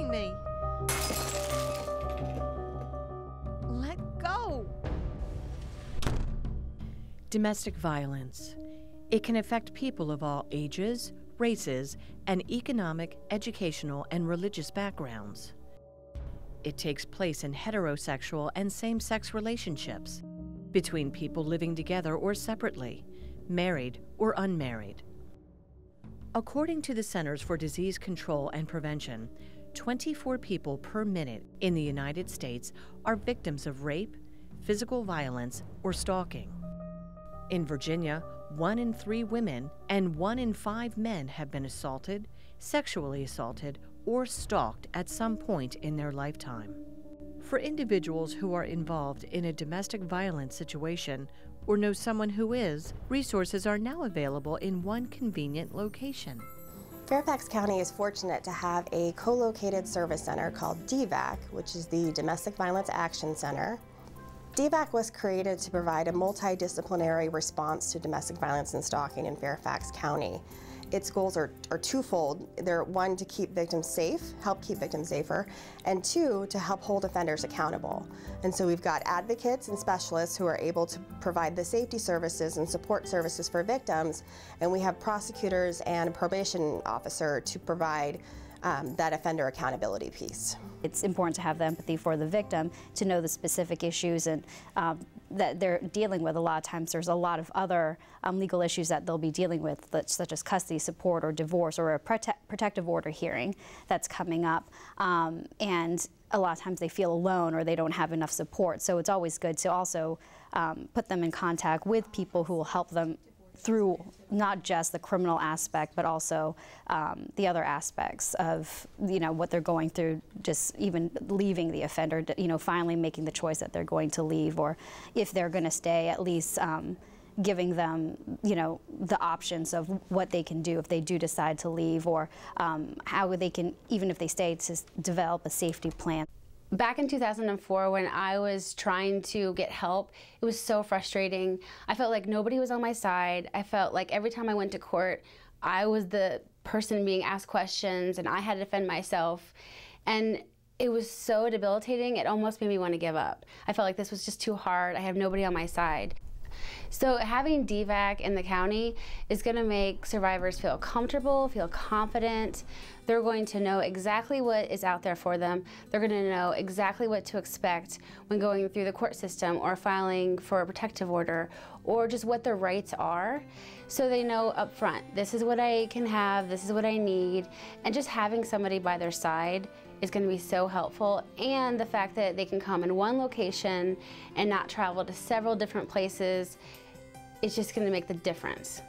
touching me. Let go. Domestic violence. It can affect people of all ages, races, and economic, educational, and religious backgrounds. It takes place in heterosexual and same-sex relationships, between people living together or separately, married or unmarried. According to the Centers for Disease Control and Prevention, 24 people per minute in the United States are victims of rape, physical violence, or stalking. In Virginia, 1 in 3 women and 1 in 5 men have been assaulted, sexually assaulted, or stalked at some point in their lifetime. For individuals who are involved in a domestic violence situation or know someone who is, resources are now available in one convenient location. Fairfax County is fortunate to have a co-located service center called DVAC, which is the Domestic Violence Action Center. DVAC was created to provide a multidisciplinary response to domestic violence and stalking in Fairfax County. Its goals are twofold. They're 1, to keep victims safe, help keep victims safer, and 2, to help hold offenders accountable. And so we've got advocates and specialists who are able to provide the safety services and support services for victims, and we have prosecutors and a probation officer to provide that offender accountability piece. It's important to have the empathy for the victim, to know the specific issues and that they're dealing with. A lot of times there's a lot of other legal issues that they'll be dealing with, such as custody support or divorce or a protective order hearing that's coming up. And a lot of times they feel alone or they don't have enough support. So it's always good to also put them in contact with people who will help them through not just the criminal aspect, but also the other aspects of, what they're going through, just even leaving the offender, finally making the choice that they're going to leave, or if they're going to stay, at least giving them, the options of what they can do if they do decide to leave, or how they can, even if they stay, to develop a safety plan. Back in 2004, when I was trying to get help, it was so frustrating. I felt like nobody was on my side. I felt like every time I went to court, I was the person being asked questions and I had to defend myself. And it was so debilitating, it almost made me want to give up. I felt like this was just too hard. I have nobody on my side. So having DVAC in the county is going to make survivors feel comfortable, feel confident. They're going to know exactly what is out there for them. They're going to know exactly what to expect when going through the court system or filing for a protective order, or just what their rights are. So they know up front, this is what I can have, this is what I need. And just having somebody by their side is going to be so helpful, and the fact that they can come in one location and not travel to several different places is just going to make the difference.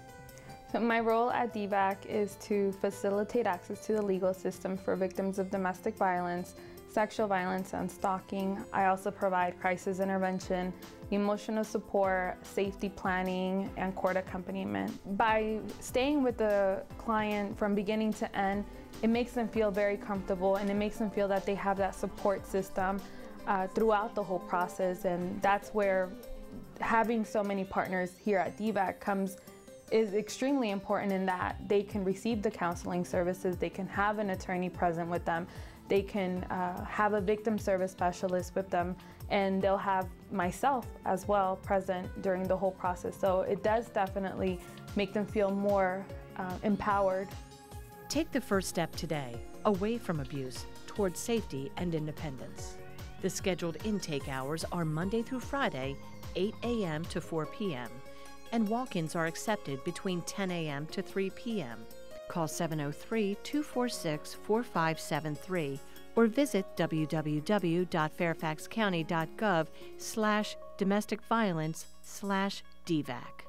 So my role at DVAC is to facilitate access to the legal system for victims of domestic violence, sexual violence, and stalking. I also provide crisis intervention, emotional support, safety planning, and court accompaniment. By staying with the client from beginning to end, it makes them feel very comfortable, and it makes them feel that they have that support system throughout the whole process. And that's where having so many partners here at DVAC is extremely important, in that they can receive the counseling services, they can have an attorney present with them, they can have a victim service specialist with them, and they'll have myself as well present during the whole process. So it does definitely make them feel more empowered. Take the first step today, away from abuse, towards safety and independence. The scheduled intake hours are Monday through Friday, 8 a.m. to 4 p.m., and walk-ins are accepted between 10 a.m. to 3 p.m. Call 703-246-4573 or visit www.fairfaxcounty.gov/domesticviolence/DVAC.